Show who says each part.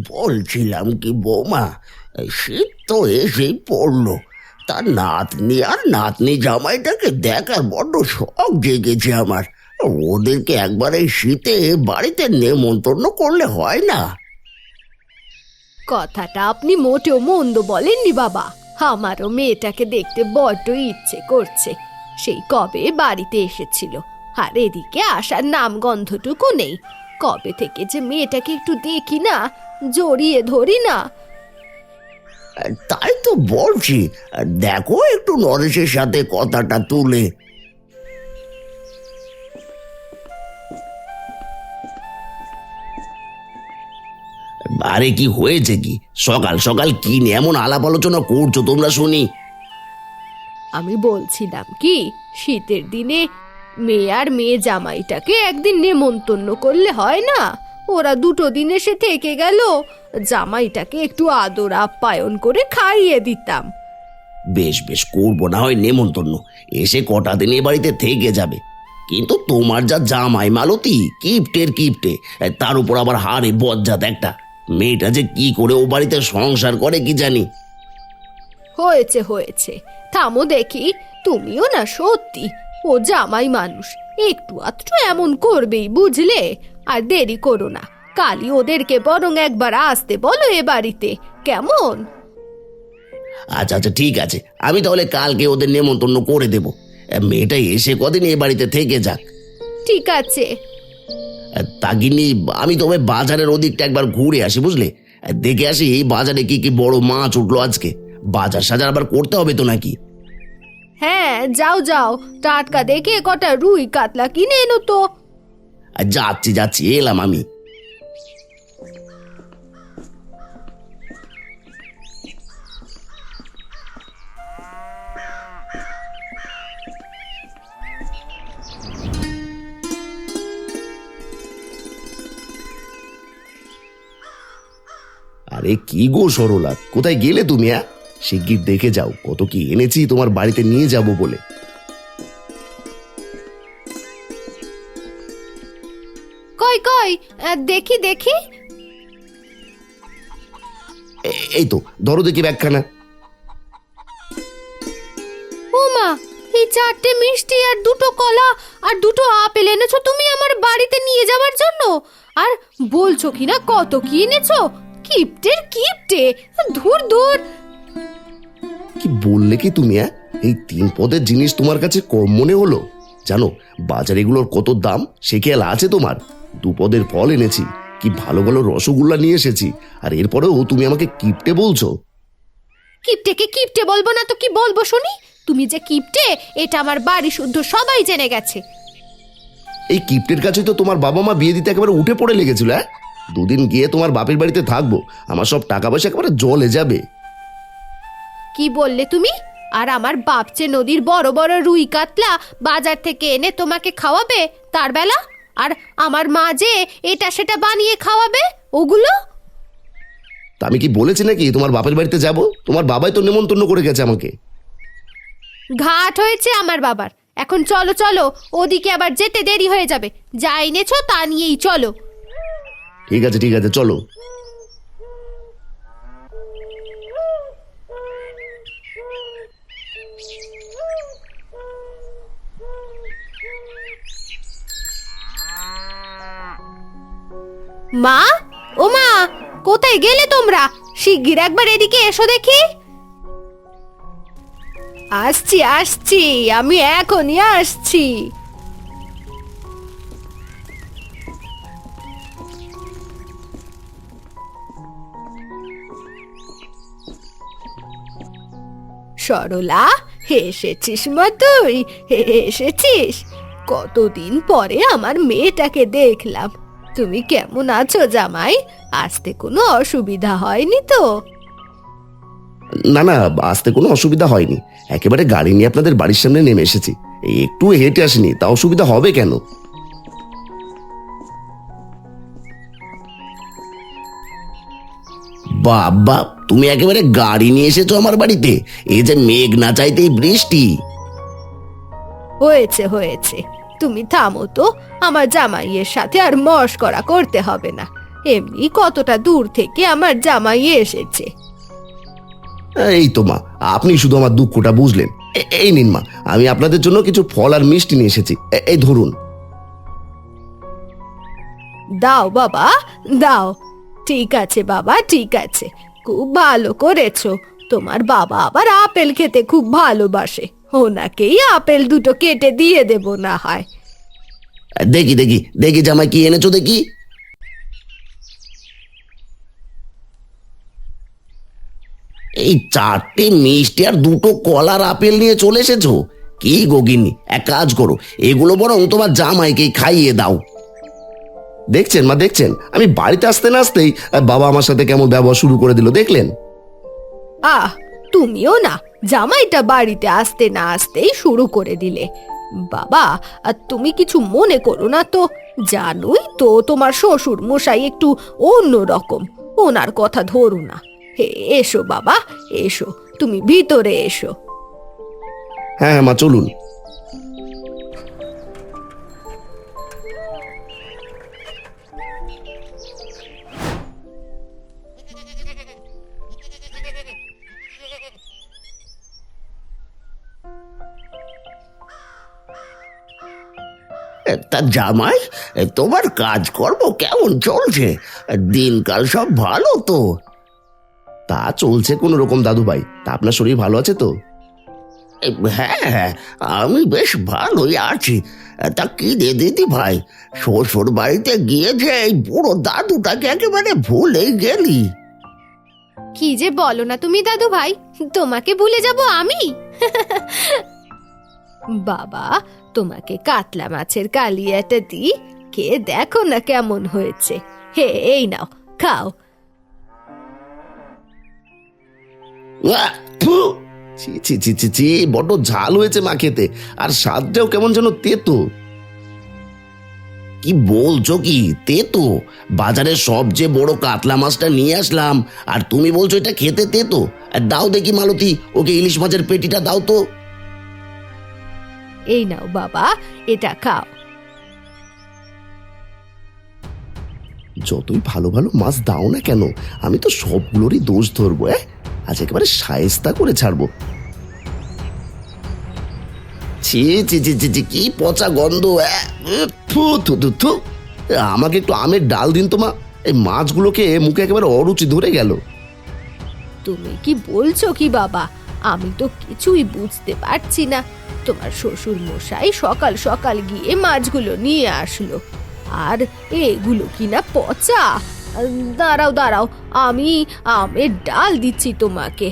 Speaker 1: বলছিলাম কি বৌমা, শীত তো এসেই পড়লো। তার নাতনি আর নাতনি জামাইটাকে দেখার বড্ড শখ জেগেছে আমার। ওদেরকে একবার এই শীতে বাড়িতে নেমন্তন্ন করলে হয় না?
Speaker 2: কথাটা আপনি মোটেও মন্দ বলেননি বাবা। আমারও মেয়েটাকে দেখতে বড্ড ইচ্ছে করছে। সেই কবে বাড়িতে এসেছিল, আর এদিকে আসার নামগন্ধটুকু নেই। কবে থেকে যে মেয়েটাকে একটু দেখি না, জড়িয়ে ধরি না।
Speaker 1: তাই তো বলছি, দেখো একটু নরেশের সাথে কথাটা তুলে। আরে কি হয়েছে কি? সকাল সকাল কি নিয়ে এমন আলাপ আলোচনা করছো তোমরা শুনি?
Speaker 2: আমি বলছিলাম কি, শীতের দিনে মেয়ে আর মেয়ে জামাইটাকে একদিন নেমন্তন্ন করলে হয় না? ওরা দুটো দিন এসে থেকে গেল, জামাইটাকে একটু আদর আপ্যায়ন করে খাইয়ে দিতাম।
Speaker 1: বেশ বেশ, করবো না হয় নেমন্তন্ন। এসে কটা দিন এ বাড়িতে থেকে যাবে। কিন্তু তোমার যা জামাই মালতী, কিপ্টের কিপ্টে, তার উপর আবার হাড়ে বজ্জাত একটা। মেয়েটা যে কি করে ও বাড়িতে সংসার করে কি জানি।
Speaker 2: হয়েছে হয়েছে, থামো দেখি। তুমিও না সত্যি, ও জামাই মানুষ, একটু আধটু এমন করবেই, বুঝলে? আর দেরি করো না, কালই ওদেরকে বরং একবার আসতে বলো এ বাড়িতে, কেমন?
Speaker 1: আচ্ছা আচ্ছা, ঠিক আছে, আমি তাহলে কালকে ওদের নেমন্তন্ন করে দেব। মেয়েটা এসে কদিন এ বাড়িতে থেকে যাক।
Speaker 2: ঠিক আছে।
Speaker 1: তা গিন্নি, আমি তবে বাজারের ওদিকটা একবার ঘুরে আসি, বুঝলে? দেখে আসি এই বাজারে কি কি বড় মাছ উঠলো আজকে। বাজার সাজার আবার করতে হবে তো নাকি?
Speaker 2: হ্যাঁ, যাও যাও, টাটকা দেখে কটা রুই কাতলা কিনে এনো তো।
Speaker 1: যাচ্ছি যাচ্ছি, এলাম আমি। আরে কি গো সরলা, কোথায় গেলে তুমি? শিগগির দেখে যাও কত কি এনেছি তোমার বাড়িতে নিয়ে যাব বলে।
Speaker 2: কই কই, দেখি দেখি।
Speaker 1: এই তো, ধরো দেখি ব্যাগখানা।
Speaker 2: ও মা, এই 4টে মিষ্টি আর 2টো কলা আর 2টো আপেল এনেছো তুমি আমার বাড়িতে নিয়ে যাওয়ার জন্য? আর বলছো কি না কত কি এনেছো? কিপ্টের কিপ্টে, ধুর ধুর।
Speaker 1: কি বললে কি তুমি? এই 3 পদের জিনিস তোমার কাছে কম মনে হলো? জানো বাজারে এগুলোর কত দাম সে খেয়াল আছে তোমার? 2 পদের ফল এনেছি, কি ভালো ভালো রসগোল্লা নিয়ে এসেছি, আর এরপরেও তুমি আমাকে কিপ্টে বলছো?
Speaker 2: কিপ্টেকে কিপ্টে বলবো না তো কি বলবো শুনি? তুমি যে কিপ্টে এটা আমার বাড়ি শুদ্ধ সবাই জেনে গেছে।
Speaker 1: এই কিপ্টের কাছে তো তোমার বাবা মা বিয়ে দিতে একেবারে উঠে পড়ে লেগেছিল। 2 দিন গিয়ে তোমার বাপের বাড়িতে থাকবো, আমার সব টাকা পয়সা একেবারে জলে যাবে।
Speaker 2: কি বললে তুমি? আর আমার বাপচে নদীর বড় বড় রুই কাতলা বাজার থেকে এনে তোমাকে খাওয়াবে তার বেলা? আর আমার মা যে এটা সেটা বানিয়ে খাওয়াবে, ওগুলো?
Speaker 1: তা আমি কি বলেছি নাকি তোমার বাপের বাড়িতে যাব? তোমার বাবাই তো নেমন্তন্ন করে গেছে আমাকে।
Speaker 2: ঘাট হয়েছে আমার বাবার। এখন চলো চলো, ওদিকে আবার যেতে দেরি হয়ে যাবে। যা এনেছো তা নিয়েই চলো।
Speaker 1: ঠিক আছে ঠিক আছে, চলো।
Speaker 2: মা, ও মা, কোথায় গেলে তোমরা? শিগগির একবার এদিকে এসো দেখি। আসছি আসছি, আমি এখনই আসছি। সরলা, এসেছিস মা? তুই এসেছিস? কতদিন পরে আমার মেয়েটাকে দেখলাম। তুমি কেমন আছো জামাই? আসতে কোনো অসুবিধা হয়নি তো?
Speaker 1: না না, আসতে কোনো অসুবিধা হয়নি। একেবারে গাড়ি নিয়ে আপনাদের বাড়ির সামনে নেমে এসেছি। একটু হেঁটে আসিনি, তা অসুবিধা হবে কেন? বাবা, তুমি একেবারে গাড়ি নিয়ে এসেছো আমার বাড়িতে? এই যে মেঘ না চাইতেই বৃষ্টি।
Speaker 2: হয়েছে হয়েছে, তুমি থামো তো। আমার জামাইয়ের সাথে আর মশকরা করতে হবে না। এমনি কতটা দূর থেকে আমার জামাই এসেছে।
Speaker 1: এই তো মা, আপনি শুধু আমার দুঃখটা বুঝলেন। এই নিন মা, আমি আপনাদের জন্য কিছু ফল আর মিষ্টি নিয়ে এসেছি। এই ধরুন।
Speaker 2: দাও বাবা, দাও। ঠিক আছে বাবা, ঠিক আছে, খুব ভালো করেছো। তোমার বাবা আবার আপেল খেতে খুব ভালোবাসে, ওনাকেই আপেল দুটো কেটে দিয়ে দেব না হয়।
Speaker 1: দেখি দেখি দেখি জামাই, কি এনেছো দেখি। এই 4টে মিষ্টি আর 2টো কলার আপেল নিয়ে চলে এসেছো? কি গগিনি, এক কাজ করো, এগুলো বরং তোমার জামাইকে খাইয়ে দাও। দেখছেন মা, দেখছেন আমি বাড়িতে আসতে না আসতেই বাবা আমার সাথে কেমন ব্যবহার শুরু করে দিল, দেখলেন?
Speaker 2: আহ, তুমিও না জামাইটা বাড়িতে আসতে না আসতেই শুরু করে দিলে। বাবা, আর তুমি কিছু মনে করো না তো, জানোই তো তোমার শ্বশুর মশাই একটু অন্য রকম, ওনার কথা ধরো না। এসো বাবা, এসো, তুমি ভিতরে এসো।
Speaker 1: হ্যাঁ মা, চলুন। তা জামাই, তোমার কাজকর্ম কেমন চলছে? দিনকাল সব ভালো তো? তা চলছে কোনো রকম দাদু ভাই। তা আপনার শরীর ভালো আছে তো? হ্যাঁ হ্যাঁ, আমি বেশ ভালোই আছি। তা কি রে দিদি ভাই, শ্বশুর বাড়িতে গিয়েছে এই বুড়ো দাদুটাকে একেবারে ভুলেই গেলি?
Speaker 2: কি যে বলো না তুমি দাদু ভাই, তোমাকে ভুলে যাব আমি? বাবা, তোমাকে কাতলা মাছের কালিয়াটা দি, কে দেখো না কেমন হয়েছে। এই নাও, খাও।
Speaker 1: ছি ছি ছি ছি ছি, বড্ড ঝাল হয়েছে মা খেতে, আর স্বাদটাও কেমন যেন তেতো। কি বলছো কি, তেতো? বাজারে সবচেয়ে বড় কাতলা মাছটা নিয়ে আসলাম, আর তুমি বলছো এটা খেতে তেতো? দাও দেখি মালতী, ওকে ইলিশ মাছের পেটিটা দাও তো।
Speaker 2: এই নাও বাবা, এটা খাও।
Speaker 1: যতই ভালো ভালো মাছ দাও না কেন, আমি তো সবগুলোরই দোষ ধরবো। আজ একেবারে শায়েস্তা করে ছাড়বো। ছি ছি ছি ছি ছি, কি পচা গন্ধ! থু থু থু থু। আমাকে একটু আমের ডাল দিন তো মা, এই মাছগুলোকে মুখে একেবারে অরুচি ধরে গেল।
Speaker 2: তুমি কি বলছো কি বাবা, আমি তো কিছুই বুঝতে পারছি না। তোমার শ্বশুর মশাই সকাল সকাল গিয়ে মাছগুলো নিয়ে আসলো, আর এগুলো কিনা পচা। দাঁড়াও দাঁড়াও, আমি আমের ডাল দিচ্ছি তোমাকে।